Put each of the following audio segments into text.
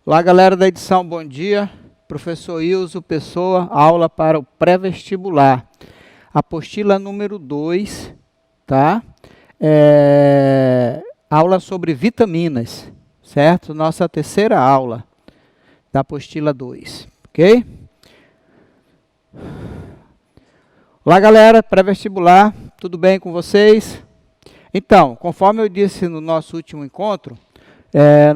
Olá, galera da edição, bom dia. Professor Ilso Pessoa, aula para o pré-vestibular. Apostila número 2, tá? Aula sobre vitaminas, certo? Nossa terceira aula da apostila 2, ok? Olá, galera, pré-vestibular, tudo bem com vocês? Então, conforme eu disse no nosso último encontro,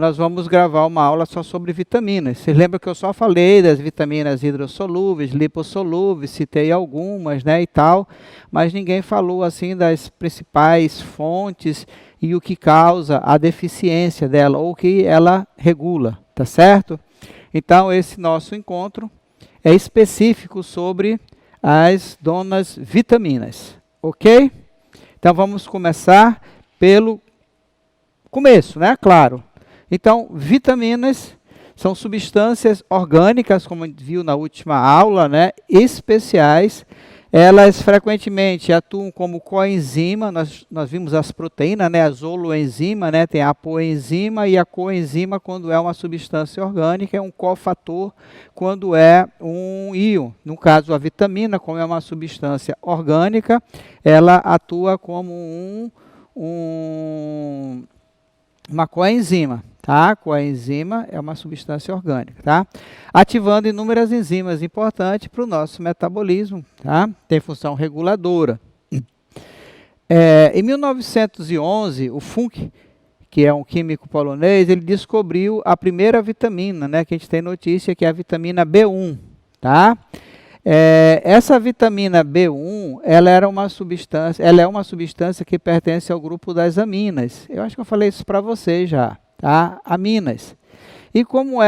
nós vamos gravar uma aula só sobre vitaminas. Vocês lembram que eu só falei das vitaminas hidrossolúveis, lipossolúveis, citei algumas, né, e tal, mas ninguém falou assim das principais fontes e o que causa a deficiência dela, ou o que ela regula, tá certo? Então, esse nosso encontro é específico sobre as donas vitaminas, ok? Então, vamos começar pelo começo, né? Claro. Então, vitaminas são substâncias orgânicas, como a gente viu na última aula, né? Especiais. Elas frequentemente atuam como coenzima. Nós vimos as proteínas, né? A zoloenzima, né? Tem a apoenzima, e a coenzima, quando é uma substância orgânica, é um cofator quando é um íon. No caso, a vitamina, como é uma substância orgânica, ela atua como uma coenzima, tá? Coenzima é uma substância orgânica, tá? Ativando inúmeras enzimas importantes para o nosso metabolismo, tá? Tem função reguladora. Em 1911, o Funk, que é um químico polonês, ele descobriu a primeira vitamina, né? Que a gente tem notícia, que é a vitamina B1, tá? Essa vitamina B1, ela é uma substância que pertence ao grupo das aminas. Eu acho que eu falei isso para vocês já, tá? Aminas. E como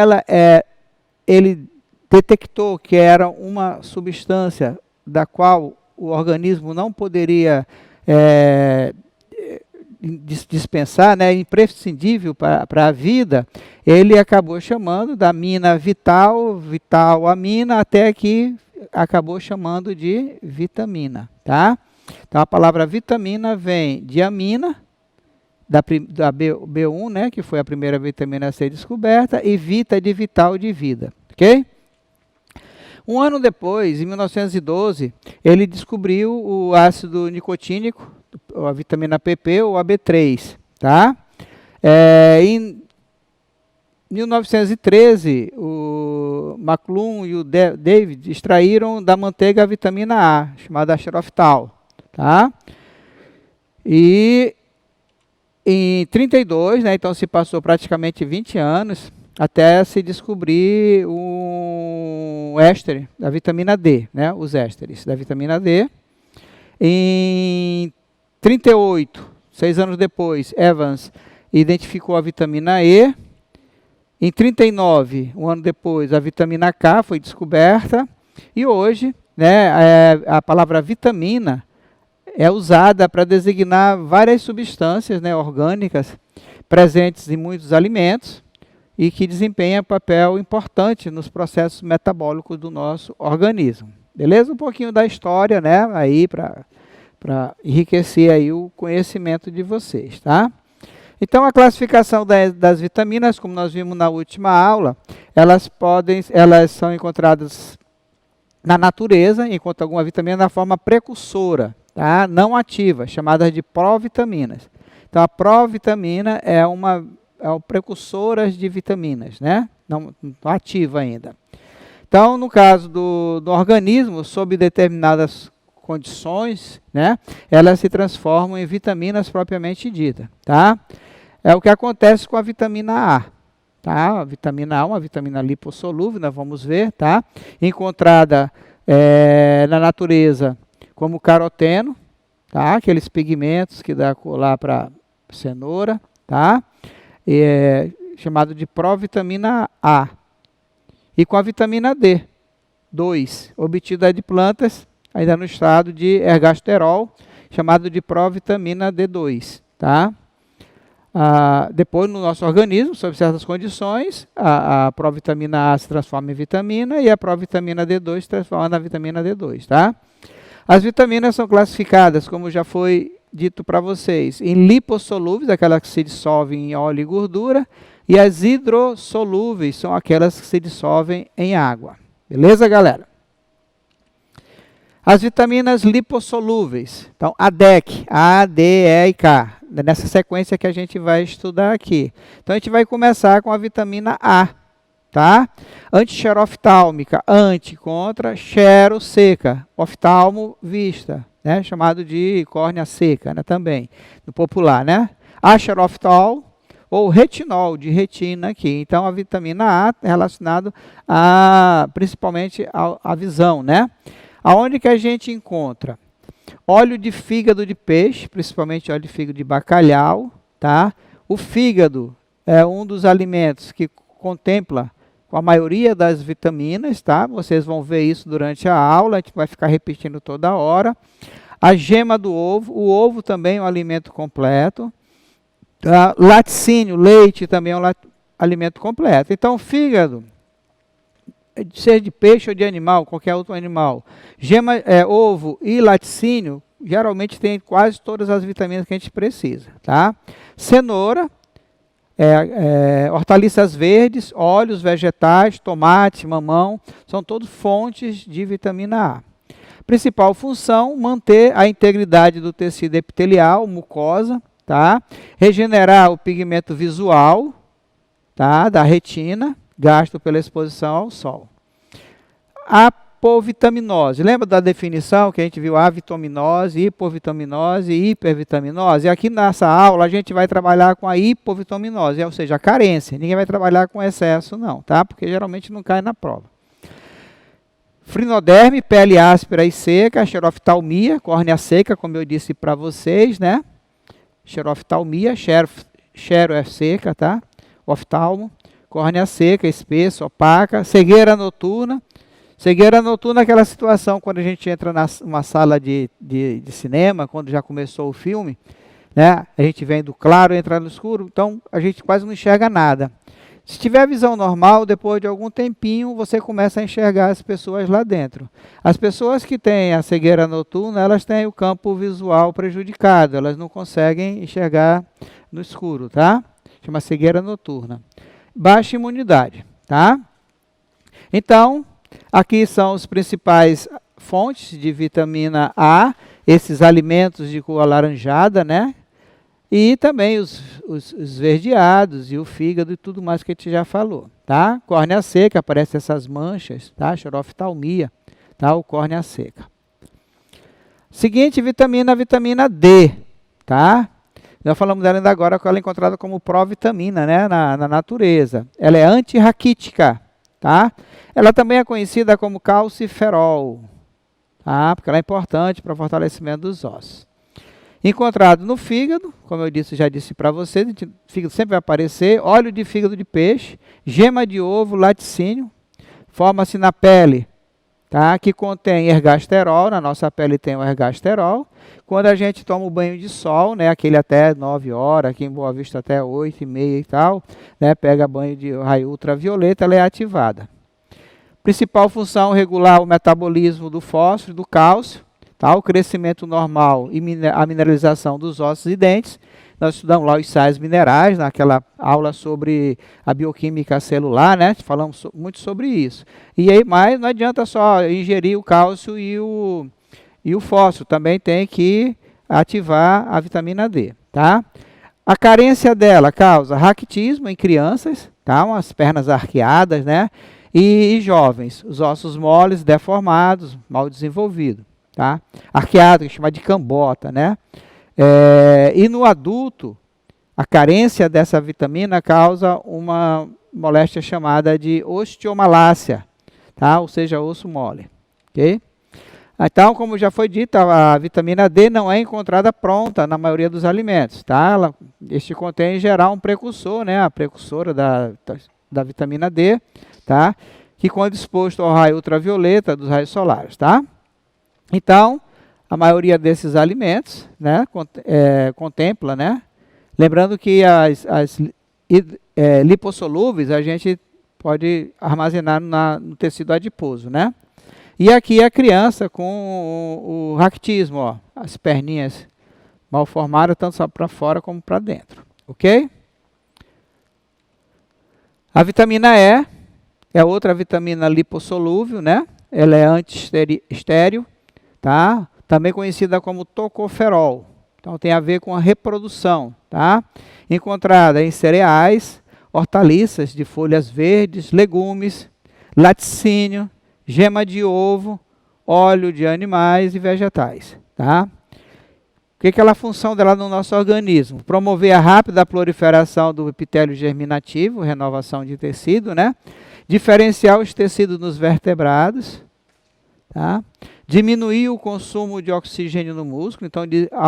ele detectou que era uma substância da qual o organismo não poderia dispensar, né, imprescindível para a vida, ele acabou chamando da amina vital amina, até que acabou chamando de vitamina, tá? Então, a palavra vitamina vem de amina, da B1, né, que foi a primeira vitamina a ser descoberta, e vita de vital, de vida, ok? Um ano depois, em 1912, ele descobriu o ácido nicotínico, a vitamina PP ou a B3, tá? Em 1913, o McClung e o David extraíram da manteiga a vitamina A, chamada xarofital, tá? E em 32, né, então se passou praticamente 20 anos, até se descobrir o éster da vitamina D, né, os ésteres da vitamina D. Em 38, 6 anos depois, Evans identificou a vitamina E. Em 39, um ano depois, a vitamina K foi descoberta. E hoje, né, a palavra vitamina é usada para designar várias substâncias, né, orgânicas presentes em muitos alimentos e que desempenham papel importante nos processos metabólicos do nosso organismo. Beleza? Um pouquinho da história, né, aí para enriquecer aí o conhecimento de vocês, tá? Então, a classificação das vitaminas, como nós vimos na última aula, elas são encontradas na natureza, enquanto alguma vitamina na forma precursora, tá? Não ativa, chamada de provitaminas. Então, a provitamina é uma precursora de vitaminas, né? Não ativa ainda. Então, no caso do organismo, sob determinadas condições, né, elas se transformam em vitaminas propriamente dita, tá? É o que acontece com a vitamina A, tá? A vitamina A é uma vitamina lipossolúvel, nós vamos ver, tá? Encontrada na natureza como caroteno, tá? Aqueles pigmentos que dá lá para cenoura, tá? Chamado de provitamina A. E com a vitamina D2, obtida de plantas, ainda no estado de ergasterol, chamado de provitamina D2, tá? Depois, no nosso organismo, sob certas condições, a provitamina A se transforma em vitamina e a provitamina D2 se transforma na vitamina D2, tá? As vitaminas são classificadas, como já foi dito para vocês, em lipossolúveis, aquelas que se dissolvem em óleo e gordura, e as hidrossolúveis são aquelas que se dissolvem em água. Beleza, galera? As vitaminas lipossolúveis, então ADEK, A, D, E e K, nessa sequência que a gente vai estudar aqui. Então a gente vai começar com a vitamina A, tá? Anti-xeroftálmica, anti, contra, xero, seca, oftalmo, vista, né? Chamado de córnea seca, né? Também, no popular, né? Axeroftal ou retinol, de retina aqui. Então a vitamina A é relacionado principalmente à visão, né? Aonde que a gente encontra? Óleo de fígado de peixe, principalmente óleo de fígado de bacalhau, tá? O fígado é um dos alimentos que contempla com a maioria das vitaminas, tá? Vocês vão ver isso durante a aula, a gente vai ficar repetindo toda hora. A gema do ovo, o ovo também é um alimento completo. Tá? Laticínio, leite também é um alimento completo. Então, o fígado, seja de peixe ou de animal, qualquer outro animal, gema, ovo e laticínio, geralmente tem quase todas as vitaminas que a gente precisa, tá? Cenoura, hortaliças verdes, óleos vegetais, tomate, mamão, são todos fontes de vitamina A. Principal função, manter a integridade do tecido epitelial, mucosa, tá? Regenerar o pigmento visual, tá? Da retina, gasto pela exposição ao sol. Apovitaminose. Lembra da definição que a gente viu? Avitaminose, hipovitaminose e hipervitaminose? E aqui nessa aula a gente vai trabalhar com a hipovitaminose, ou seja, a carência. Ninguém vai trabalhar com excesso não, tá? Porque geralmente não cai na prova. Frinoderme, pele áspera e seca, xeroftalmia, córnea seca, como eu disse para vocês, né? Xeroftalmia, xero é seca, tá? Oftalmo. Córnea seca, espessa, opaca, cegueira noturna. Cegueira noturna é aquela situação quando a gente entra numa sala de cinema, quando já começou o filme, né? A gente vem do claro e entra no escuro, então a gente quase não enxerga nada. Se tiver visão normal, depois de algum tempinho, você começa a enxergar as pessoas lá dentro. As pessoas que têm a cegueira noturna, elas têm o campo visual prejudicado, elas não conseguem enxergar no escuro, tá? Chama cegueira noturna. Baixa imunidade, tá? Então, aqui são os principais fontes de vitamina A, esses alimentos de cor alaranjada, né? E também os esverdeados e o fígado e tudo mais que a gente já falou, tá? Córnea seca, aparecem essas manchas, tá? Xeroftalmia, tá? O córnea seca. Seguinte vitamina, a vitamina D, tá? Nós falamos dela ainda agora, que ela é encontrada como provitamina, né? Na natureza. Ela é antirraquítica, tá? Ela também é conhecida como calciferol, tá? Porque ela é importante para o fortalecimento dos ossos. Encontrado no fígado, como eu disse, já disse para vocês, o fígado sempre vai aparecer, óleo de fígado de peixe, gema de ovo, laticínio, forma-se na pele, tá? Que contém ergasterol, na nossa pele tem o ergasterol. Quando a gente toma o banho de sol, né, aquele até 9 horas, aqui em Boa Vista até 8h30 e tal, né, pega banho de raio ultravioleta, ela é ativada. Principal função, regular o metabolismo do fósforo e do cálcio, tá? O crescimento normal e a mineralização dos ossos e dentes. Nós estudamos lá os sais minerais, naquela aula sobre a bioquímica celular, né? Falamos muito sobre isso. E aí, mas não adianta só ingerir o cálcio e o fósforo, também tem que ativar a vitamina D, tá? A carência dela causa raquitismo em crianças, tá? Umas pernas arqueadas, né? E jovens, os ossos moles, deformados, mal desenvolvidos. Tá? Arqueado, que chama de cambota, né? E no adulto, a carência dessa vitamina causa uma moléstia chamada de osteomalácia, tá? Ou seja, osso mole. Okay? Então, como já foi dito, a vitamina D não é encontrada pronta na maioria dos alimentos, tá? Este contém, em geral, um precursor, né? A precursora da vitamina D, tá? Que quando exposto ao raio ultravioleta dos raios solares, tá? Então, a maioria desses alimentos, né, contempla, né? Lembrando que as lipossolúveis a gente pode armazenar no tecido adiposo, né? E aqui a criança com o raquitismo, ó, as perninhas mal formada, tanto para fora como para dentro. Ok? A vitamina E é outra vitamina lipossolúvel, né? Ela é anti-estéril, tá? Também conhecida como tocoferol. Então tem a ver com a reprodução, tá? Encontrada em cereais, hortaliças de folhas verdes, legumes, laticínio, gema de ovo, óleo de animais e vegetais, tá? O que é a função dela no nosso organismo? Promover a rápida proliferação do epitélio germinativo, renovação de tecido, né? Diferenciar os tecidos nos vertebrados, tá? Diminuir o consumo de oxigênio no músculo, então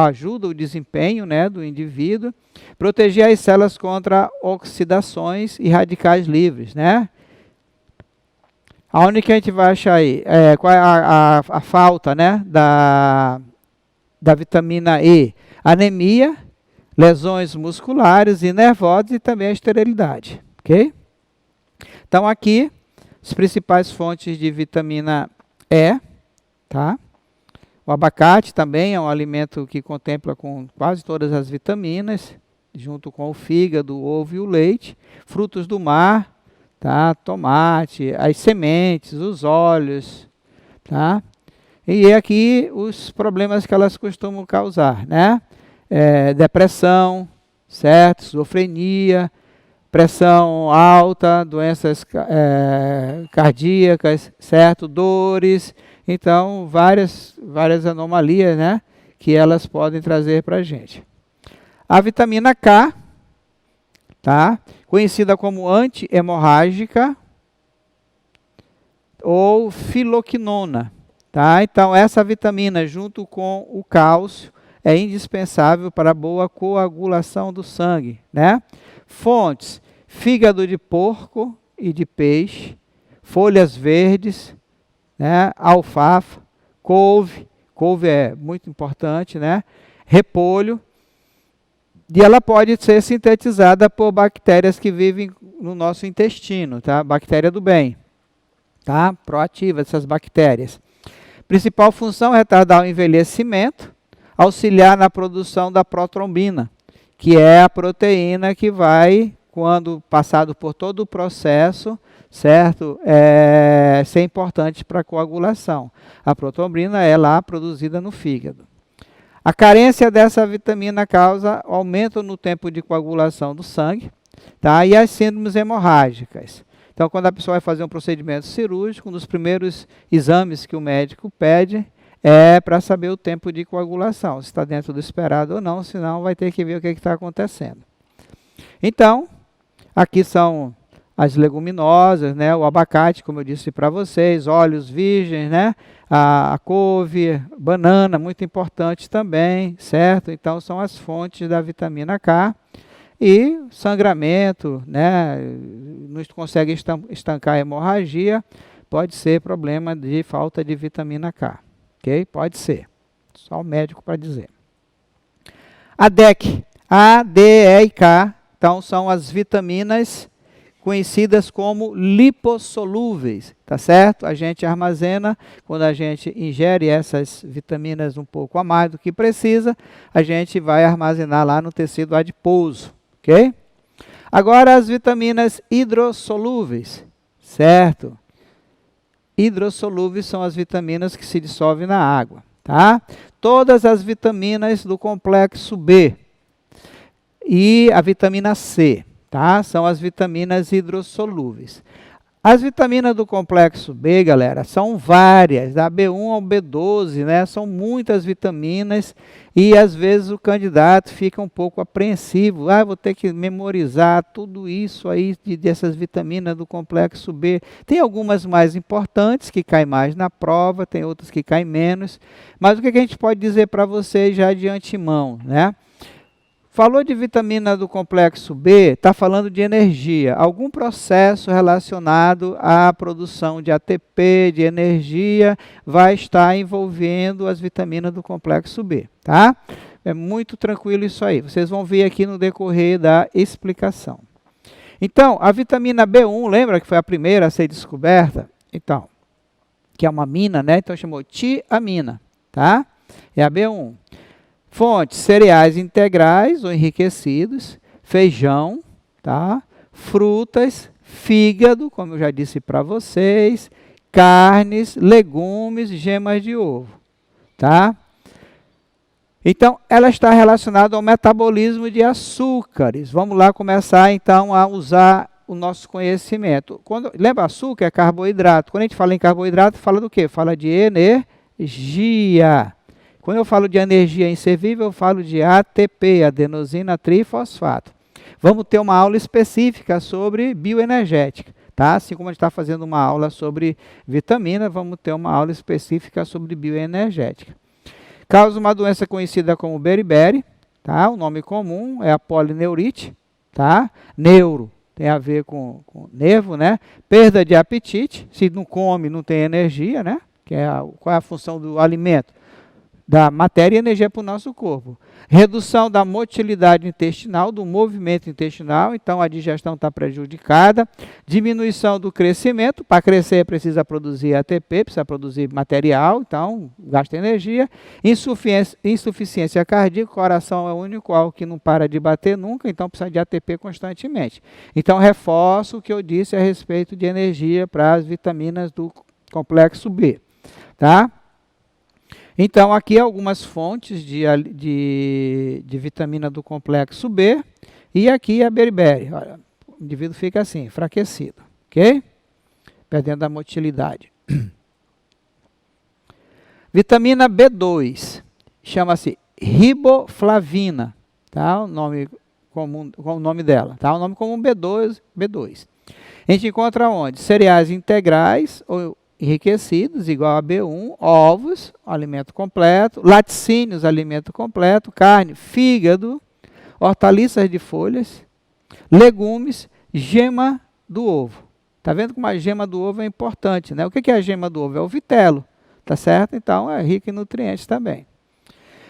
ajuda o desempenho, né, do indivíduo. Proteger as células contra oxidações e radicais livres, né? Aonde que a gente vai achar aí? Qual é a falta, né, da vitamina E? Anemia, lesões musculares e nervosas e também a esterilidade, ok? Então aqui, as principais fontes de vitamina E, tá? O abacate também é um alimento que contempla com quase todas as vitaminas, junto com o fígado, o ovo e o leite. Frutos do mar, tá? Tomate, as sementes, os óleos, tá? E aqui os problemas que elas costumam causar, né? Depressão, certo? Esquizofrenia, pressão alta, doenças cardíacas, certo? Dores, então várias anomalias, né? Que elas podem trazer para a gente. A vitamina K, tá? Conhecida como anti-hemorrágica ou filoquinona, tá? Então essa vitamina junto com o cálcio é indispensável para a boa coagulação do sangue, né? Fontes: fígado de porco e de peixe, folhas verdes, né? Alfafa, couve é muito importante, né? Repolho. E ela pode ser sintetizada por bactérias que vivem no nosso intestino, tá? Bactéria do bem, tá? Proativa dessas bactérias. Principal função é retardar o envelhecimento, auxiliar na produção da protrombina, que é a proteína que vai, quando passado por todo o processo, certo? Ser importante para a coagulação. A protrombina é lá produzida no fígado. A carência dessa vitamina causa aumento no tempo de coagulação do sangue, tá? E as síndromes hemorrágicas. Então, quando a pessoa vai fazer um procedimento cirúrgico, um dos primeiros exames que o médico pede é para saber o tempo de coagulação, se está dentro do esperado ou não, senão vai ter que ver o que está acontecendo. Então, aqui são as leguminosas, né? O abacate, como eu disse para vocês, óleos virgens, né? A couve, banana, muito importante também, certo? Então, são as fontes da vitamina K. E sangramento, né? Não consegue estancar a hemorragia, pode ser problema de falta de vitamina K, ok? Pode ser, só o médico para dizer. A DEK, A, D, E e K, então são as vitaminas conhecidas como lipossolúveis, tá certo? A gente armazena, quando a gente ingere essas vitaminas um pouco a mais do que precisa, a gente vai armazenar lá no tecido adiposo, ok? Agora as vitaminas hidrossolúveis, certo? Hidrossolúveis são as vitaminas que se dissolvem na água, tá? Todas as vitaminas do complexo B e a vitamina C, tá? São as vitaminas hidrossolúveis. As vitaminas do complexo B, galera, são várias, da B1 ao B12, né? São muitas vitaminas e às vezes o candidato fica um pouco apreensivo. Vou ter que memorizar tudo isso aí dessas vitaminas do complexo B. Tem algumas mais importantes que caem mais na prova, tem outras que caem menos. Mas o que a gente pode dizer para vocês já de antemão, né? Falou de vitamina do complexo B, está falando de energia. Algum processo relacionado à produção de ATP, de energia, vai estar envolvendo as vitaminas do complexo B, tá? É muito tranquilo isso aí. Vocês vão ver aqui no decorrer da explicação. Então, a vitamina B1, lembra que foi a primeira a ser descoberta? Então, que é uma amina, né? Então chamou tiamina, tá? É a B1. Fontes, cereais integrais ou enriquecidos, feijão, tá? Frutas, fígado, como eu já disse para vocês, carnes, legumes, gemas de ovo, tá? Então, ela está relacionada ao metabolismo de açúcares. Vamos lá começar, então, a usar o nosso conhecimento. Lembra, açúcar é carboidrato. Quando a gente fala em carboidrato, fala do quê? Fala de energia. Quando eu falo de energia inservível, eu falo de ATP, adenosina trifosfato. Vamos ter uma aula específica sobre bioenergética, tá? Assim como a gente está fazendo uma aula sobre vitamina, vamos ter uma aula específica sobre bioenergética. Causa uma doença conhecida como beriberi, tá? O nome comum é a polineurite, tá? Neuro tem a ver com nervo, né? Perda de apetite, se não come, não tem energia, né? Qual é a função do alimento? Da matéria e energia para o nosso corpo. Redução da motilidade intestinal, do movimento intestinal, então a digestão está prejudicada. Diminuição do crescimento, para crescer precisa produzir ATP, precisa produzir material, então gasta energia. Insuficiência cardíaca, o coração é o único algo que não para de bater nunca, então precisa de ATP constantemente. Então reforço o que eu disse a respeito de energia para as vitaminas do complexo B, tá? Então, aqui algumas fontes de vitamina do complexo B. E aqui a beriberi. Olha, o indivíduo fica assim, enfraquecido. Ok? Perdendo a motilidade. Vitamina B2. Chama-se riboflavina. Tá? O nome comum, o nome dela. Tá? O nome comum B2. A gente encontra onde? Cereais integrais ou enriquecidos, igual a B1, ovos, alimento completo, laticínios, alimento completo, carne, fígado, hortaliças de folhas, legumes, gema do ovo. Tá vendo como a gema do ovo é importante, né? O que é a gema do ovo? É o vitelo, tá certo? Então é rico em nutrientes também.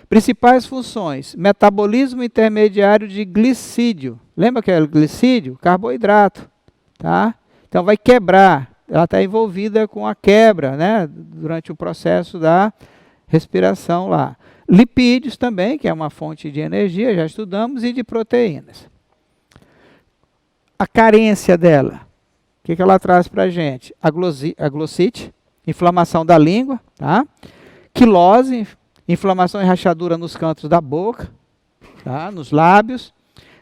Principais funções: metabolismo intermediário de glicídio. Lembra que é o glicídio? Carboidrato, tá? Então vai quebrar. Ela está envolvida com a quebra, né, durante o processo da respiração lá. Lipídios também, que é uma fonte de energia, já estudamos, e de proteínas. A carência dela, o que ela traz para a gente? A glossite, inflamação da língua, tá? Quilose, inflamação e rachadura nos cantos da boca, tá? Nos lábios.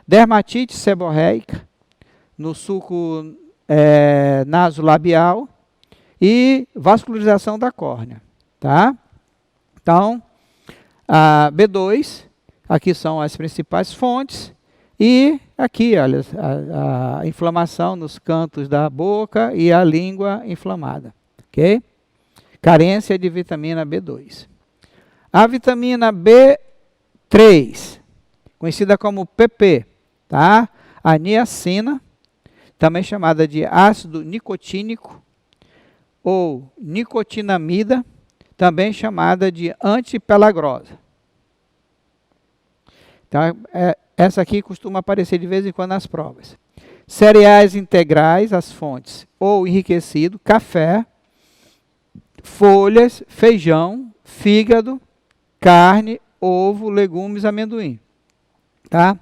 Dermatite seborreica, no suco nasolabial e vascularização da córnea, tá? Então, a B2, aqui são as principais fontes e aqui, olha, a inflamação nos cantos da boca e a língua inflamada, ok? Carência de vitamina B2. A vitamina B3, conhecida como PP, tá? A niacina, também chamada de ácido nicotínico ou nicotinamida, também chamada de antipelagrosa. Então, essa aqui costuma aparecer de vez em quando nas provas. Cereais integrais, as fontes, ou enriquecido, café, folhas, feijão, fígado, carne, ovo, legumes, amendoim. Tá?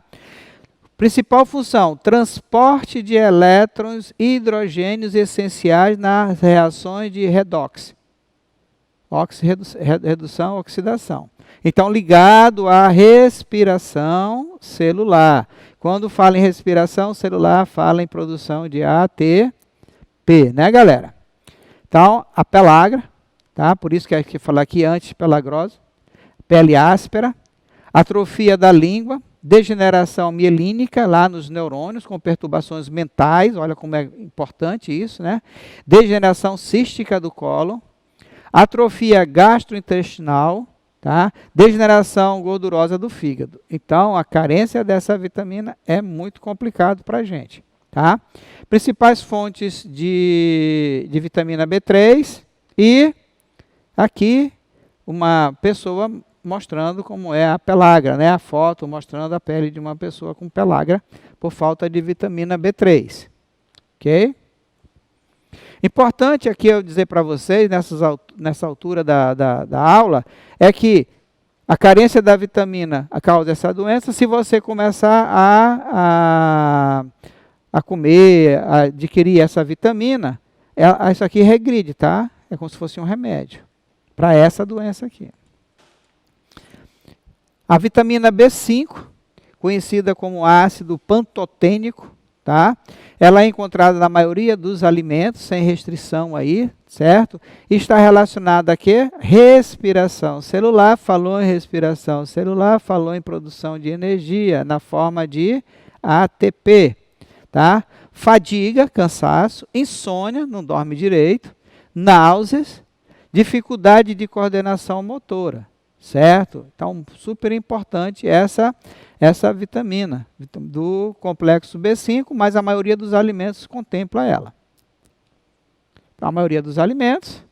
Principal função: transporte de elétrons e hidrogênios essenciais nas reações de redox. Redução, oxidação. Então, ligado à respiração celular. Quando fala em respiração celular, fala em produção de ATP, né, galera? Então, a pelagra, tá? Por isso que é que falar aqui antipelagrosa. Pele áspera, atrofia da língua, degeneração mielínica lá nos neurônios, com perturbações mentais, olha como é importante isso, né? Degeneração cística do cólon, atrofia gastrointestinal, tá? Degeneração gordurosa do fígado. Então, a carência dessa vitamina é muito complicado para a gente, tá? Principais fontes de vitamina B3 e aqui uma pessoa mostrando como é a pelagra, né? A foto mostrando a pele de uma pessoa com pelagra por falta de vitamina B3. Ok? Importante aqui eu dizer para vocês, nessa altura da aula, é que A carência da vitamina causa essa doença. Se você começar a comer, a adquirir essa vitamina, isso aqui regride, tá? É como se fosse um remédio para essa doença aqui. A vitamina B5, conhecida como ácido pantotênico, tá? Ela é encontrada na maioria dos alimentos, sem restrição aí, certo? E está relacionada a quê? Respiração celular, falou em respiração celular, falou em produção de energia na forma de ATP, tá? Fadiga, cansaço, insônia, não dorme direito, náuseas, dificuldade de coordenação motora, certo? Então, super importante essa vitamina do complexo B5, mas a maioria dos alimentos contempla ela. A maioria dos alimentos,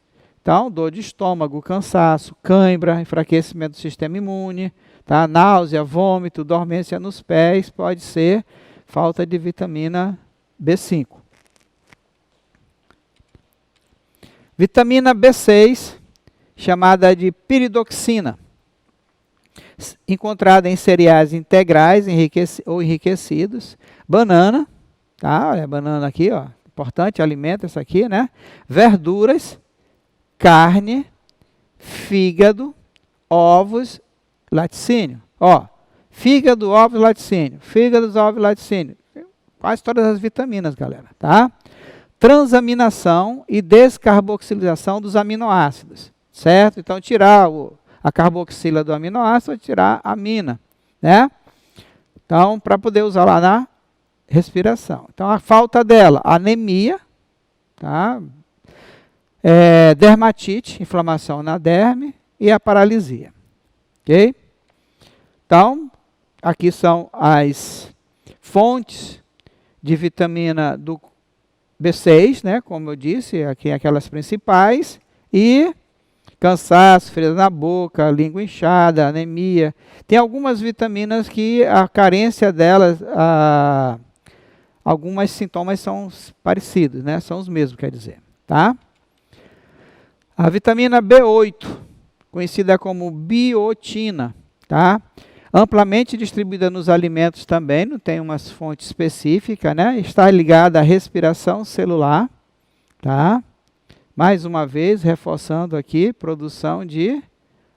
então, dor de estômago, cansaço, cãibra, enfraquecimento do sistema imune, tá? Náusea, vômito, dormência nos pés, pode ser falta de vitamina B5. Vitamina B6, chamada de piridoxina, encontrada em cereais integrais ou enriquecidos, banana, tá? Olha a banana aqui, ó, importante alimento essa aqui, né? Verduras, carne, fígado, ovos, laticínio. Ó, fígado, ovos, laticínio. Fígado, ovos, laticínio. Quase todas as vitaminas, galera, tá? Transaminação e descarboxilização dos aminoácidos, certo? Então, tirar a carboxila do aminoácido, tirar a amina, né? Então, para poder usar lá na respiração. Então, a falta dela, anemia, tá? Dermatite, inflamação na derme e a paralisia, ok? Então, aqui são as fontes de vitamina do B6, né? Como eu disse, aqui aquelas principais, e cansaço, frio na boca, língua inchada, anemia. Tem algumas vitaminas que a carência delas, alguns sintomas são parecidos, né? São os mesmos, quer dizer, tá? A vitamina B8, conhecida como biotina, tá? Amplamente distribuída nos alimentos também, não tem uma fonte específica, né? Está ligada à respiração celular, tá? Mais uma vez, reforçando aqui, produção de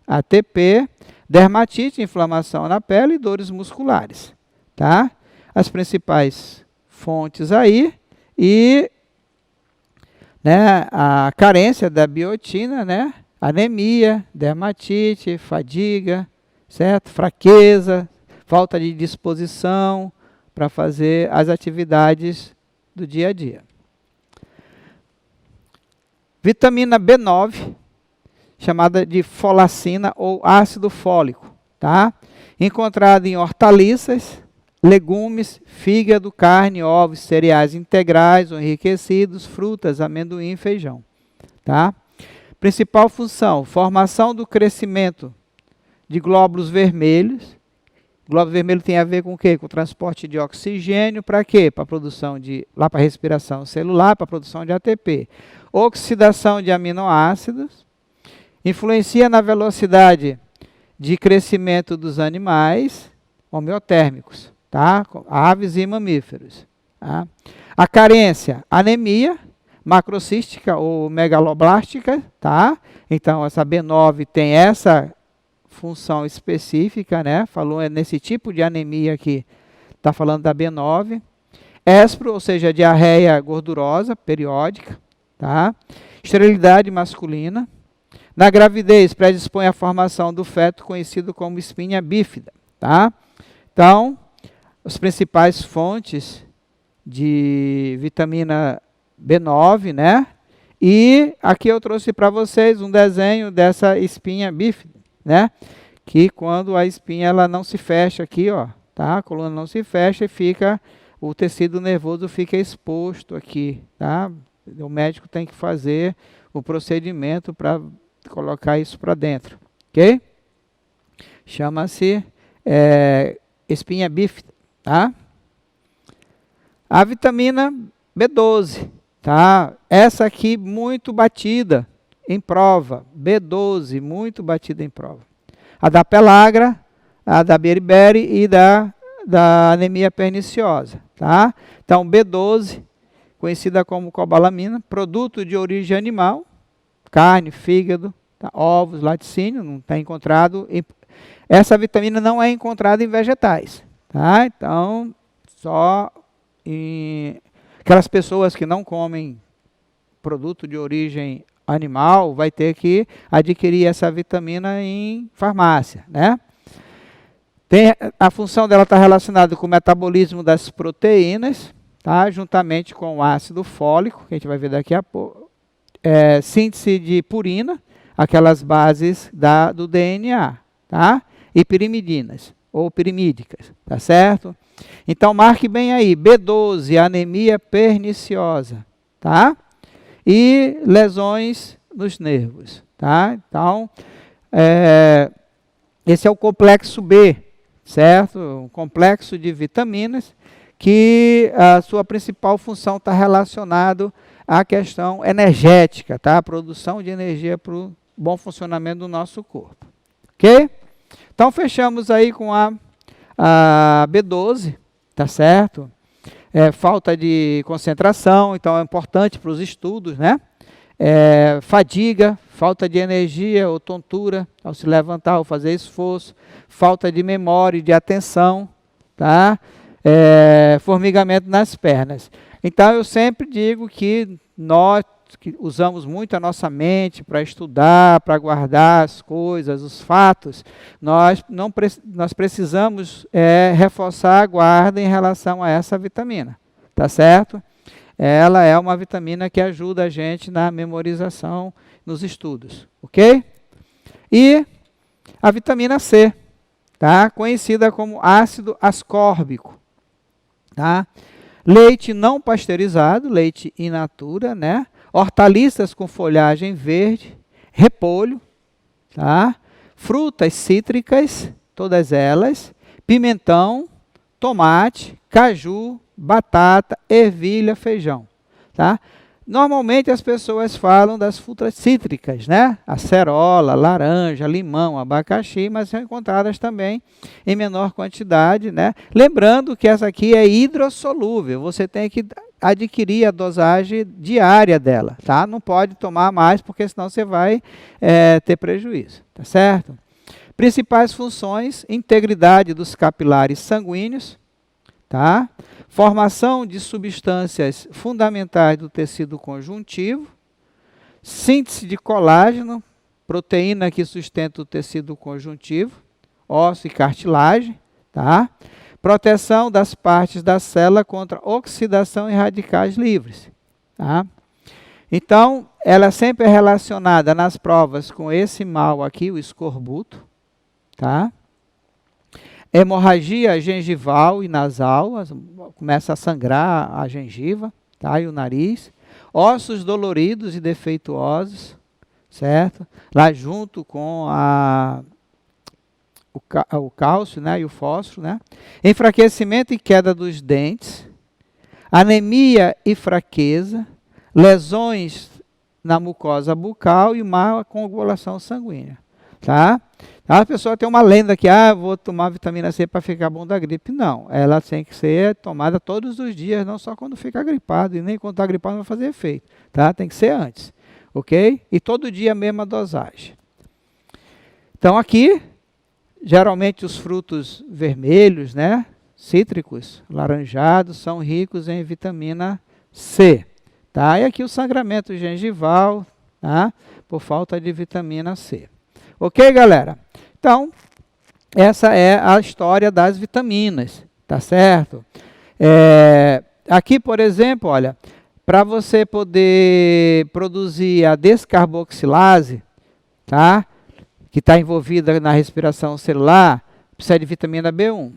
ATP, dermatite, inflamação na pele e dores musculares, tá? As principais fontes aí e, né, a carência da biotina, né? Anemia, dermatite, fadiga, certo? Fraqueza, falta de disposição para fazer as atividades do dia a dia. Vitamina B9, chamada de folacina ou ácido fólico, tá? Encontrada em hortaliças, legumes, fígado, carne, ovos, cereais integrais ou enriquecidos, frutas, amendoim e feijão, tá? Principal função, formação do crescimento de glóbulos vermelhos. Glóbulo vermelho tem a ver com o quê? Com o transporte de oxigênio, para quê? Para a produção lá para a respiração celular, para a produção de ATP. Oxidação de aminoácidos, influencia na velocidade de crescimento dos animais homeotérmicos, tá? Aves e mamíferos. Tá? A carência, anemia, macrocística ou megaloblástica, tá? Então, essa B9 tem essa função específica, né? Falou nesse tipo de anemia aqui, está falando da B9. Espro, ou seja, diarreia gordurosa, periódica, tá? Esterilidade masculina. Na gravidez, predispõe à formação do feto, conhecido como espinha bífida, tá? Então, as principais fontes de vitamina B9, né? E aqui eu trouxe para vocês um desenho dessa espinha bífida, né? Que quando a espinha ela não se fecha aqui, ó, tá? A coluna não se fecha e fica, o tecido nervoso fica exposto aqui, tá? O médico tem que fazer o procedimento para colocar isso para dentro, ok? Chama-se espinha bífida, tá? A vitamina B12, tá? Essa aqui muito batida em prova, B12, muito batida em prova. A da pellagra, a da beriberi e da anemia perniciosa, tá? Então, B12, conhecida como cobalamina, produto de origem animal, carne, fígado, tá? Ovos, laticínio, não está encontrado. Essa vitamina não é encontrada em vegetais, tá? Então, só em aquelas pessoas que não comem produto de origem animal, vai ter que adquirir essa vitamina em farmácia, né? A função dela está relacionada com o metabolismo das proteínas, tá? Juntamente com o ácido fólico, que a gente vai ver daqui a pouco. Síntese de purina, aquelas bases do DNA, tá? E pirimidinas, ou pirimídicas, tá certo? Então, marque bem aí, B12, anemia perniciosa, tá? E lesões nos nervos, tá? Então, esse é o complexo B, certo? Um complexo de vitaminas que a sua principal função está relacionado à questão energética, tá? A produção de energia para o bom funcionamento do nosso corpo, ok? Então, fechamos aí com a B12, tá certo? Falta de concentração, então é importante para os estudos, né? Fadiga, falta de energia ou tontura ao se levantar ou fazer esforço, falta de memória e de atenção, tá? Formigamento nas pernas. Então, eu sempre digo que nós que usamos muito a nossa mente para estudar, para guardar as coisas, os fatos, nós precisamos reforçar a guarda em relação a essa vitamina, tá certo? Ela é uma vitamina que ajuda a gente na memorização, nos estudos, ok? E a vitamina C, tá? Conhecida como ácido ascórbico, tá? Leite não pasteurizado, leite in natura, né? Hortaliças com folhagem verde, repolho, tá? Frutas cítricas, todas elas, pimentão, tomate, caju, batata, ervilha, feijão, tá? Normalmente as pessoas falam das frutas cítricas, né? Acerola, laranja, limão, abacaxi, mas são encontradas também em menor quantidade, né? Lembrando que essa aqui é hidrossolúvel, você tem que adquirir a dosagem diária dela, tá? Não pode tomar mais, porque senão você vai ter prejuízo, tá certo? Principais funções: integridade dos capilares sanguíneos, tá? Formação de substâncias fundamentais do tecido conjuntivo, síntese de colágeno, proteína que sustenta o tecido conjuntivo, osso e cartilagem, tá? Proteção das partes da célula contra oxidação e radicais livres, tá? Então, ela sempre é relacionada nas provas com esse mal aqui, o escorbuto, tá? Hemorragia gengival e nasal, começa a sangrar a gengiva, tá? E o nariz. Ossos doloridos e defeituosos, certo? Lá junto com o cálcio, né? E o fósforo, né? Enfraquecimento e queda dos dentes. Anemia e fraqueza. Lesões na mucosa bucal e má coagulação sanguínea, tá? A pessoa tem uma lenda que, vou tomar vitamina C para ficar bom da gripe. Não, ela tem que ser tomada todos os dias, não só quando fica gripado, e nem quando está gripado não vai fazer efeito, tá? Tem que ser antes, ok? E todo dia a mesma dosagem. Então aqui, geralmente os frutos vermelhos, né? Cítricos, laranjados, são ricos em vitamina C, tá? E aqui o sangramento gengival, tá? Por falta de vitamina C. Ok, galera? Então, essa é a história das vitaminas, tá certo? Aqui, por exemplo, olha, para você poder produzir a descarboxilase, tá? Que está envolvida na respiração celular, precisa de vitamina B1.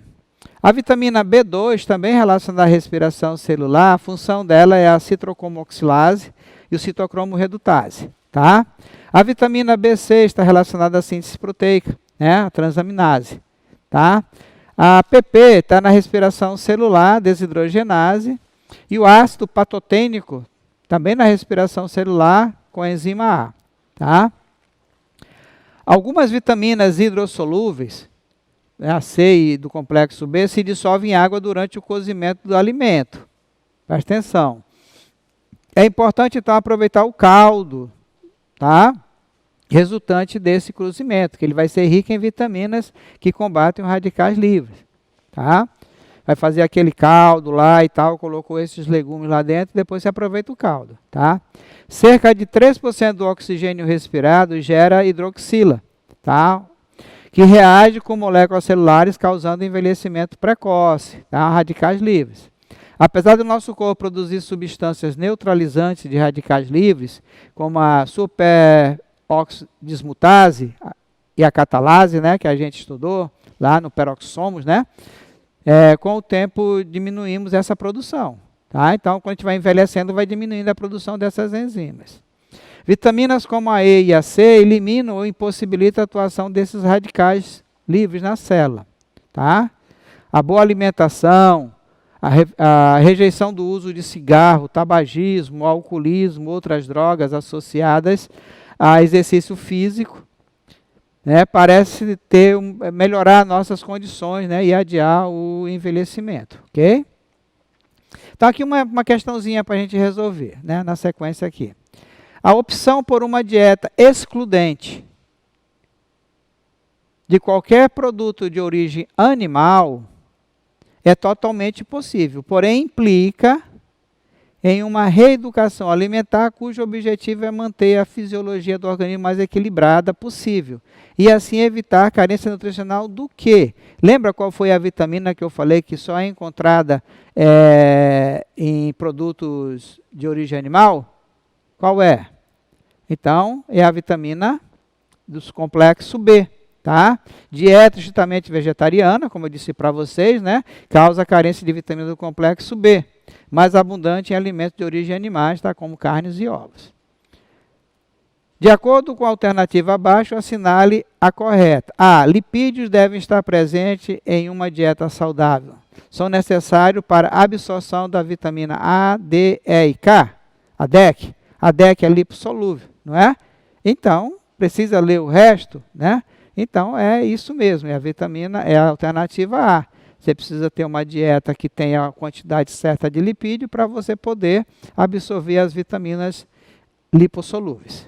A vitamina B2, também relacionada à respiração celular, a função dela é a citrocarboxilase e o citocromo redutase, tá? A vitamina B6 está relacionada à síntese proteica, né? A transaminase, tá? A PP está na respiração celular, desidrogenase, e o ácido patotênico também na respiração celular com a enzima A, tá? Algumas vitaminas hidrossolúveis, né, a C e do complexo B, se dissolvem em água durante o cozimento do alimento. Presta atenção. É importante, então, aproveitar o caldo, tá? Resultante desse cozimento, que ele vai ser rico em vitaminas que combatem os radicais livres, tá? Vai fazer aquele caldo lá e tal, colocou esses legumes lá dentro, depois você aproveita o caldo, tá? Cerca de 3% do oxigênio respirado gera hidroxila, tá? Que reage com moléculas celulares, causando envelhecimento precoce, tá? Radicais livres. Apesar do nosso corpo produzir substâncias neutralizantes de radicais livres, como a superoxidismutase e a catalase, né, que a gente estudou lá no peroxomos, né? Com o tempo diminuímos essa produção. Tá? Então, quando a gente vai envelhecendo, vai diminuindo a produção dessas enzimas. Vitaminas como a E e a C eliminam ou impossibilitam a atuação desses radicais livres na célula. Tá? A boa alimentação, a rejeição do uso de cigarro, tabagismo, alcoolismo, outras drogas associadas a exercício físico, né, parece melhorar nossas condições, né, e adiar o envelhecimento, ok? Então aqui uma questãozinha para a gente resolver, né, na sequência aqui. A opção por uma dieta excludente de qualquer produto de origem animal é totalmente possível, porém implica em uma reeducação alimentar cujo objetivo é manter a fisiologia do organismo mais equilibrada possível e assim evitar a carência nutricional do quê? Lembra qual foi a vitamina que eu falei que só é encontrada em produtos de origem animal? Qual é? Então, é a vitamina do complexo B. Tá? Dieta estritamente vegetariana, como eu disse para vocês, né, causa carência de vitamina do complexo B, mais abundante em alimentos de origem animais, tá, como carnes e ovos. De acordo com a alternativa abaixo, assinale a correta. A. Lipídios devem estar presentes em uma dieta saudável. São necessários para a absorção da vitamina A, D, E e K. A DEC. A DEC é lipossolúvel, não é? Então, precisa ler o resto, né? Então, é isso mesmo, a vitamina é a alternativa A. Você precisa ter uma dieta que tenha a quantidade certa de lipídio para você poder absorver as vitaminas lipossolúveis.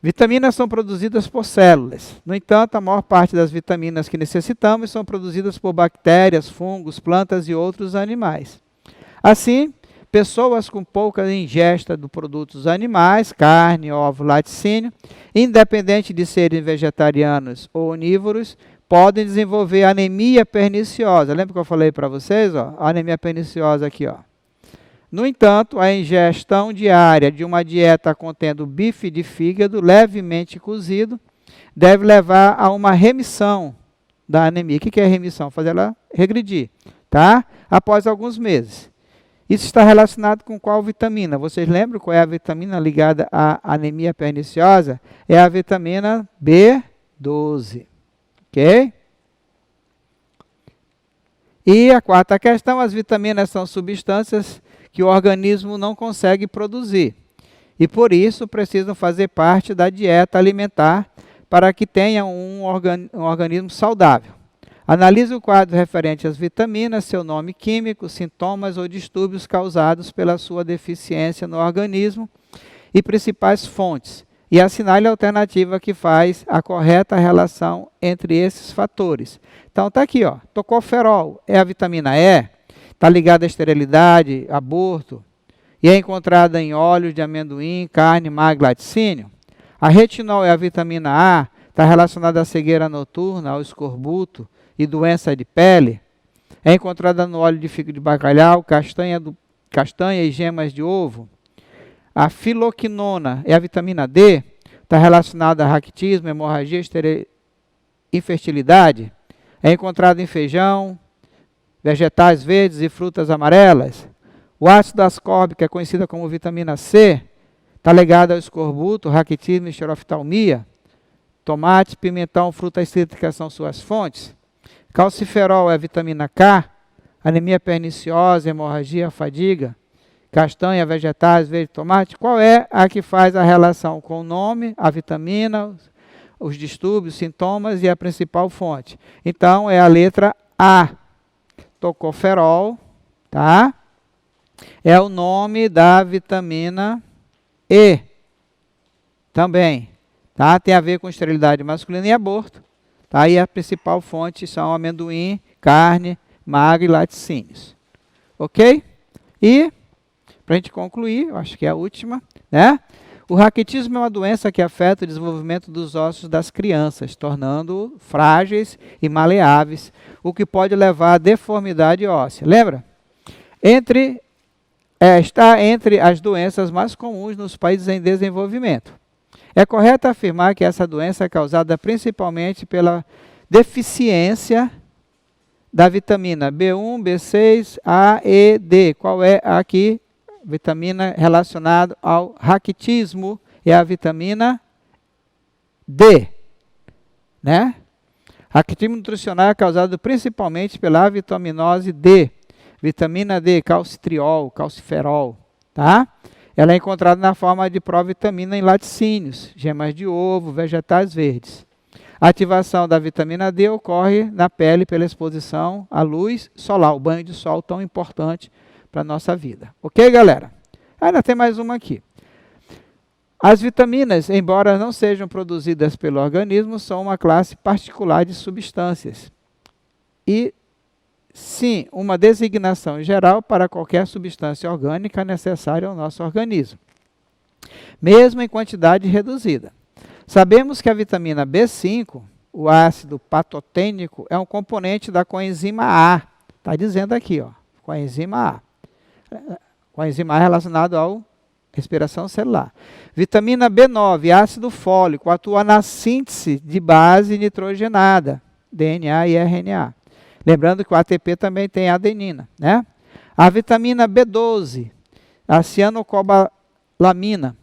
Vitaminas são produzidas por células. No entanto, a maior parte das vitaminas que necessitamos são produzidas por bactérias, fungos, plantas e outros animais. Assim, pessoas com pouca ingesta de produtos animais, carne, ovo, laticínio, independente de serem vegetarianos ou onívoros, podem desenvolver anemia perniciosa. Lembra que eu falei para vocês? Ó, a anemia perniciosa aqui. Ó. No entanto, a ingestão diária de uma dieta contendo bife de fígado levemente cozido deve levar a uma remissão da anemia. O que é remissão? Fazer ela regredir, tá? Após alguns meses. Isso está relacionado com qual vitamina? Vocês lembram qual é a vitamina ligada à anemia perniciosa? É a vitamina B12. Ok? E a quarta questão, as vitaminas são substâncias que o organismo não consegue produzir. E por isso precisam fazer parte da dieta alimentar para que tenha um organismo saudável. Analise o quadro referente às vitaminas, seu nome químico, sintomas ou distúrbios causados pela sua deficiência no organismo e principais fontes. E assinale a alternativa que faz a correta relação entre esses fatores. Então está aqui, ó, tocoferol é a vitamina E, está ligada à esterilidade, aborto, e é encontrada em óleos de amendoim, carne, mag, laticínio. A retinol é a vitamina A, está relacionada à cegueira noturna, ao escorbuto e doença de pele. É encontrada no óleo de fígado de bacalhau, castanha e gemas de ovo. A filoquinona é a vitamina D, está relacionada a raquitismo, hemorragia, infertilidade. É encontrada em feijão, vegetais verdes e frutas amarelas. O ácido ascórbico, que é conhecida como vitamina C, está ligado ao escorbuto, raquitismo e xeroftalmia. Tomate, pimentão, frutas cítricas são suas fontes. Calciferol é a vitamina K, anemia perniciosa, hemorragia, fadiga. castanha, vegetais, verde, tomate, qual é a que faz a relação com o nome, a vitamina, os distúrbios, sintomas e a principal fonte? Então, é a letra A, tocoferol, tá? É o nome da vitamina E, também, tá? Tem a ver com esterilidade masculina e aborto, tá? E a principal fonte são amendoim, carne, magra e laticínios, ok? E, para a gente concluir, eu acho que é a última, né? O raquitismo é uma doença que afeta o desenvolvimento dos ossos das crianças, tornando-os frágeis e maleáveis, o que pode levar à deformidade óssea. Lembra? Está entre as doenças mais comuns nos países em desenvolvimento. É correto afirmar que essa doença é causada principalmente pela deficiência da vitamina B1, B6, A, E, D. Qual é aqui? Vitamina relacionada ao raquitismo é a vitamina D, né? Raquitismo nutricional é causado principalmente pela vitaminose D, vitamina D, calcitriol, calciferol, tá? Ela é encontrada na forma de provitamina em laticínios, gemas de ovo, vegetais verdes. A ativação da vitamina D ocorre na pele pela exposição à luz solar, o banho de sol tão importante para a nossa vida. Ok, galera? Ainda tem mais uma aqui. As vitaminas, embora não sejam produzidas pelo organismo, são uma classe particular de substâncias. E, sim, uma designação geral para qualquer substância orgânica necessária ao nosso organismo, mesmo em quantidade reduzida. Sabemos que a vitamina B5, o ácido patotênico, é um componente da coenzima A. Está dizendo aqui, ó, coenzima A. Coenzima A relacionado à respiração celular. Vitamina B9, ácido fólico, atua na síntese de base nitrogenada, DNA e RNA. Lembrando que o ATP também tem adenina, né? A vitamina B12, a cianocobalamina,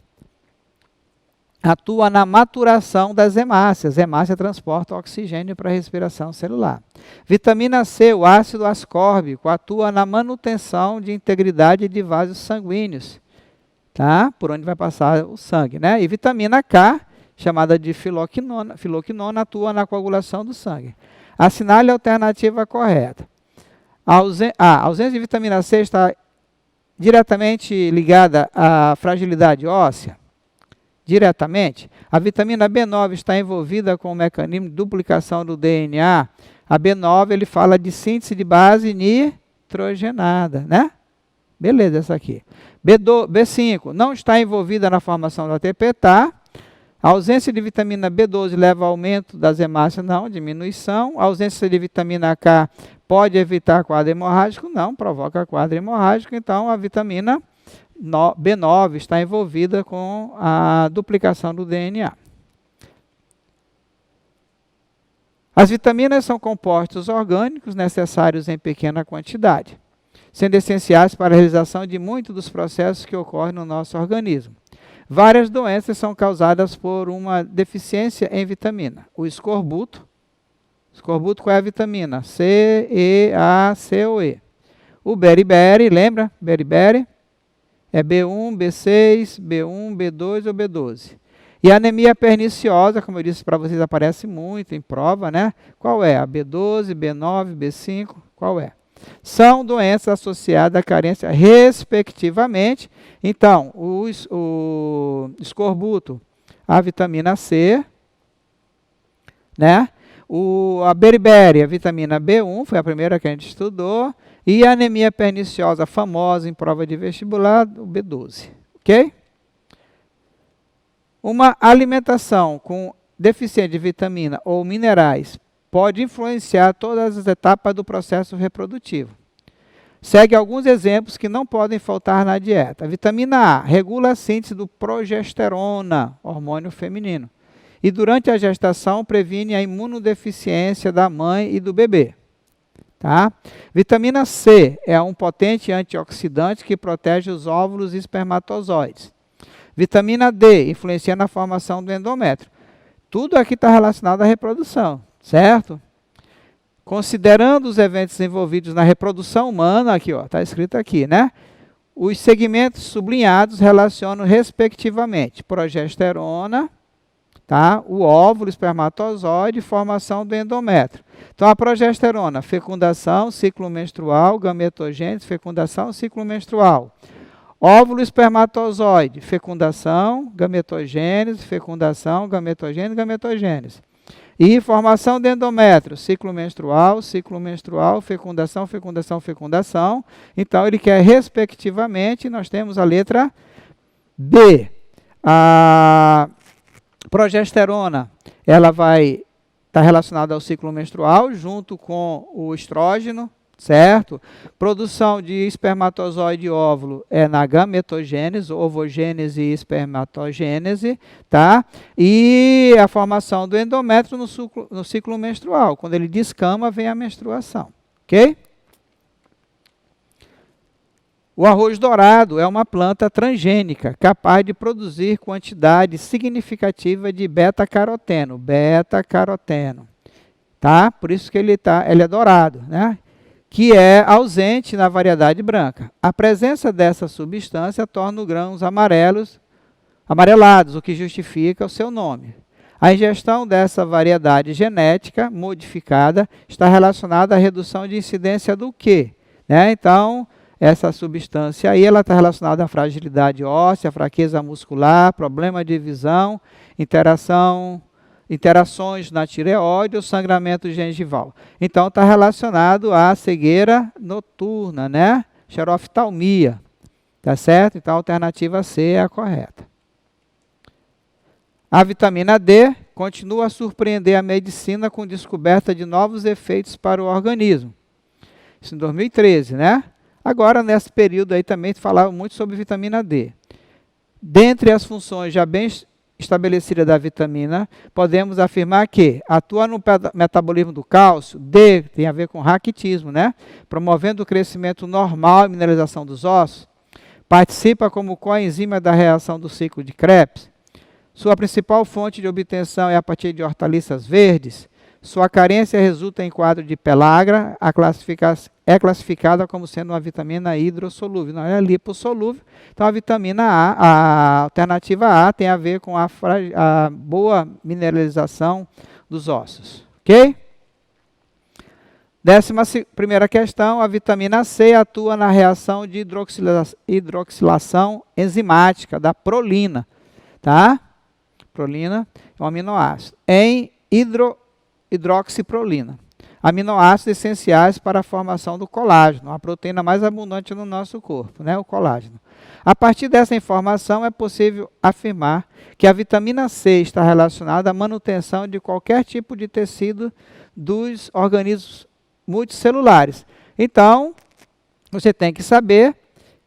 atua na maturação das hemácias. A hemácia transporta oxigênio para a respiração celular. Vitamina C, o ácido ascórbico, atua na manutenção de integridade de vasos sanguíneos, tá? Por onde vai passar o sangue, né? E vitamina K, chamada de filoquinona, atua na coagulação do sangue. Assinale a alternativa correta. A ausência de vitamina C está diretamente ligada à fragilidade óssea? Diretamente. A vitamina B9 está envolvida com o mecanismo de duplicação do DNA. A B9, ele fala de síntese de base nitrogenada, né? Beleza, essa aqui. B5, não está envolvida na formação do ATP, tá? A ausência de vitamina B12 leva ao aumento das hemácias, não, diminuição. A ausência de vitamina K pode evitar quadro hemorrágico? Não, provoca quadro hemorrágico. Então, a vitamina B9 está envolvida com a duplicação do DNA. As vitaminas são compostos orgânicos necessários em pequena quantidade, sendo essenciais para a realização de muitos dos processos que ocorrem no nosso organismo. Várias doenças são causadas por uma deficiência em vitamina. O escorbuto, qual é a vitamina? C, E, A, C ou E. O beriberi, lembra? Beriberi é B1, B6, B1, B2 ou B12. E a anemia perniciosa, como eu disse para vocês, aparece muito em prova, né? Qual é? A B12, B9, B5, qual é? São doenças associadas à carência, respectivamente. Então, o escorbuto, a vitamina C, né? A beriberi, a vitamina B1, foi a primeira que a gente estudou. E a anemia perniciosa, famosa em prova de vestibular, o B12. Ok? Uma alimentação com deficiência de vitamina ou minerais pode influenciar todas as etapas do processo reprodutivo. Segue alguns exemplos que não podem faltar na dieta. A vitamina A regula a síntese do progesterona, hormônio feminino. E durante a gestação previne a imunodeficiência da mãe e do bebê. Tá? Vitamina C é um potente antioxidante que protege os óvulos e espermatozoides. Vitamina D influencia na formação do endométrio. Tudo aqui está relacionado à reprodução, certo? Considerando os eventos envolvidos na reprodução humana, aqui está escrito aqui, né? Os segmentos sublinhados relacionam respectivamente progesterona, tá? O óvulo, espermatozoide e formação do endométrio. Então, a progesterona, fecundação, ciclo menstrual, gametogênese, fecundação, ciclo menstrual. Óvulo, espermatozoide, fecundação, gametogênese, fecundação, gametogênese, gametogênese. E formação do endométrio, ciclo menstrual, fecundação, fecundação, fecundação. Então, ele quer, respectivamente, nós temos a letra B. A progesterona, ela vai estar relacionada ao ciclo menstrual, junto com o estrógeno, certo? Produção de espermatozoide e óvulo é na gametogênese, ovogênese e espermatogênese, tá? E a formação do endométrio no ciclo menstrual. Quando ele descama, vem a menstruação, ok? O arroz dourado é uma planta transgênica, capaz de produzir quantidade significativa de beta-caroteno, tá? Por isso que ele é dourado, né? Que é ausente na variedade branca. A presença dessa substância torna os grãos amarelados, o que justifica o seu nome. A ingestão dessa variedade genética modificada está relacionada à redução de incidência do quê? Né? Então, essa substância aí, ela está relacionada à fragilidade óssea, fraqueza muscular, problema de visão, interações na tireoide ou sangramento gengival. Então, está relacionado à cegueira noturna, né? Xeroftalmia, tá certo? Então, a alternativa C é a correta. A vitamina D continua a surpreender a medicina com descoberta de novos efeitos para o organismo. Isso em 2013, né? Agora, nesse período aí também falava muito sobre vitamina D. Dentre as funções já bem estabelecida da vitamina, podemos afirmar que atua no metabolismo do cálcio. D tem a ver com raquitismo, né? Promovendo o crescimento normal e mineralização dos ossos. Participa como coenzima da reação do ciclo de Krebs. Sua principal fonte de obtenção é a partir de hortaliças verdes. Sua carência resulta em quadro de pellagra, é classificada como sendo uma vitamina hidrossolúvel, não é lipossolúvel. Então, a vitamina A, a alternativa A, tem a ver com a boa mineralização dos ossos. Ok? 11ª questão, a vitamina C atua na reação de hidroxilação enzimática da prolina. Tá? Prolina é um aminoácido. Em hidroxiprolina. Aminoácidos essenciais para a formação do colágeno, a proteína mais abundante no nosso corpo, né, o colágeno. A partir dessa informação, é possível afirmar que a vitamina C está relacionada à manutenção de qualquer tipo de tecido dos organismos multicelulares. Então, você tem que saber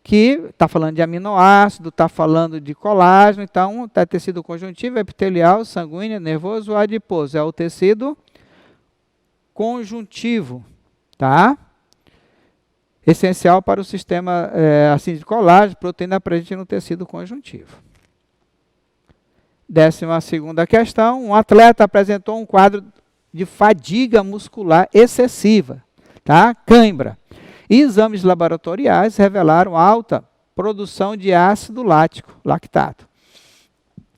que está falando de aminoácido, está falando de colágeno, então, é tecido conjuntivo, epitelial, sanguíneo, nervoso ou adiposo. É o tecido conjuntivo, tá? Essencial para o sistema assim, de colágeno, proteína presente no tecido conjuntivo. 12ª questão, um atleta apresentou um quadro de fadiga muscular excessiva, tá? Cãibra. E exames laboratoriais revelaram alta produção de ácido lático, lactato,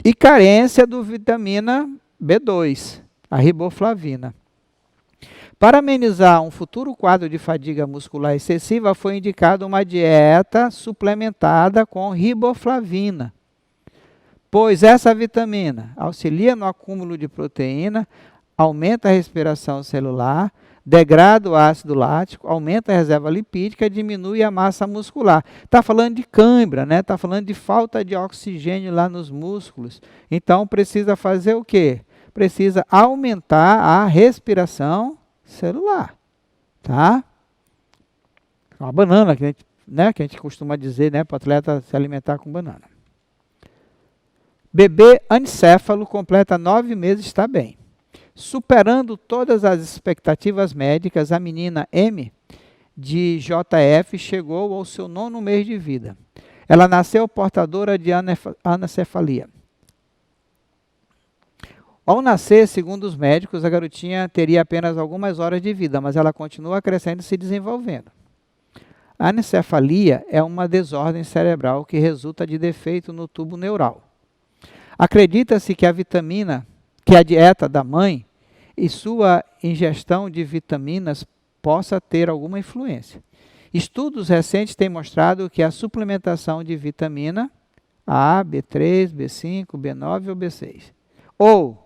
e carência do vitamina B2, a riboflavina. Para amenizar um futuro quadro de fadiga muscular excessiva, foi indicada uma dieta suplementada com riboflavina, pois essa vitamina auxilia no acúmulo de proteína, aumenta a respiração celular, degrada o ácido lático, aumenta a reserva lipídica e diminui a massa muscular. Está falando de cãibra, né? Está falando de falta de oxigênio lá nos músculos. Então, precisa fazer o quê? Precisa aumentar a respiração celular, tá? Uma banana, que a gente costuma dizer, né, para o atleta se alimentar com banana. Bebê ancéfalo completa 9 meses, está bem. Superando todas as expectativas médicas, a menina M, de JF, chegou ao seu 9º mês de vida. Ela nasceu portadora de anencefalia. Ao nascer, segundo os médicos, a garotinha teria apenas algumas horas de vida, mas ela continua crescendo e se desenvolvendo. A anencefalia é uma desordem cerebral que resulta de defeito no tubo neural. Acredita-se que a dieta da mãe e sua ingestão de vitaminas possa ter alguma influência. Estudos recentes têm mostrado que a suplementação de vitamina A, B3, B5, B9 ou B6, ou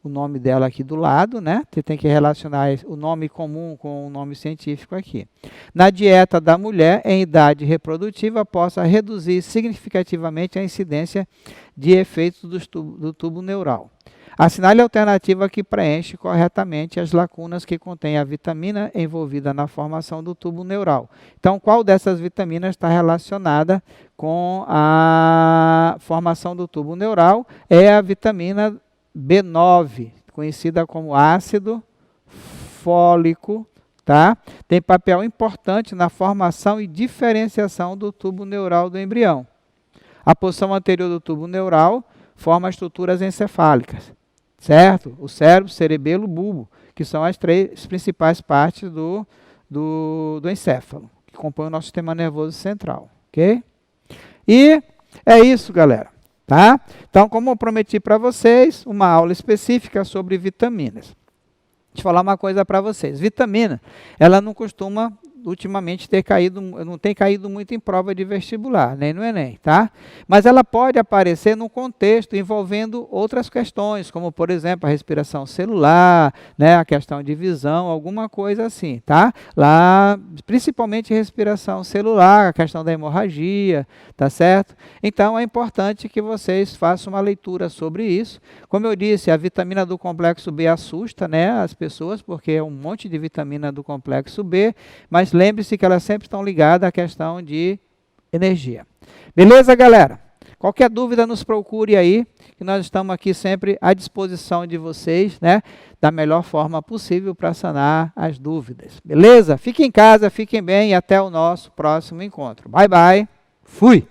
o nome dela aqui do lado, né? Você tem que relacionar o nome comum com o nome científico aqui. Na dieta da mulher em idade reprodutiva, possa reduzir significativamente a incidência de efeitos do tubo neural. Assinale a alternativa que preenche corretamente as lacunas que contém a vitamina envolvida na formação do tubo neural. Então, qual dessas vitaminas está relacionada com a formação do tubo neural? É a vitamina B9, conhecida como ácido fólico, tá? Tem papel importante na formação e diferenciação do tubo neural do embrião. A porção anterior do tubo neural forma estruturas encefálicas, certo? O cérebro, cerebelo, bulbo, que são as três principais partes do encéfalo, que compõem o nosso sistema nervoso central, ok? E é isso, galera. Tá? Então, como eu prometi para vocês, uma aula específica sobre vitaminas. Deixa eu falar uma coisa para vocês. Vitamina, ela não costuma, ultimamente, não tem caído muito em prova de vestibular, nem no Enem, tá? Mas ela pode aparecer num contexto envolvendo outras questões, como, por exemplo, a respiração celular, né, a questão de visão, alguma coisa assim, tá? Lá, principalmente respiração celular, a questão da hemorragia, tá certo? Então, é importante que vocês façam uma leitura sobre isso. Como eu disse, a vitamina do complexo B assusta, né, as pessoas, porque é um monte de vitamina do complexo B, mas lembre-se que elas sempre estão ligadas à questão de energia. Beleza, galera? Qualquer dúvida, nos procure aí, que nós estamos aqui sempre à disposição de vocês, né? Da melhor forma possível para sanar as dúvidas. Beleza? Fiquem em casa, fiquem bem e até o nosso próximo encontro. Bye, bye. Fui!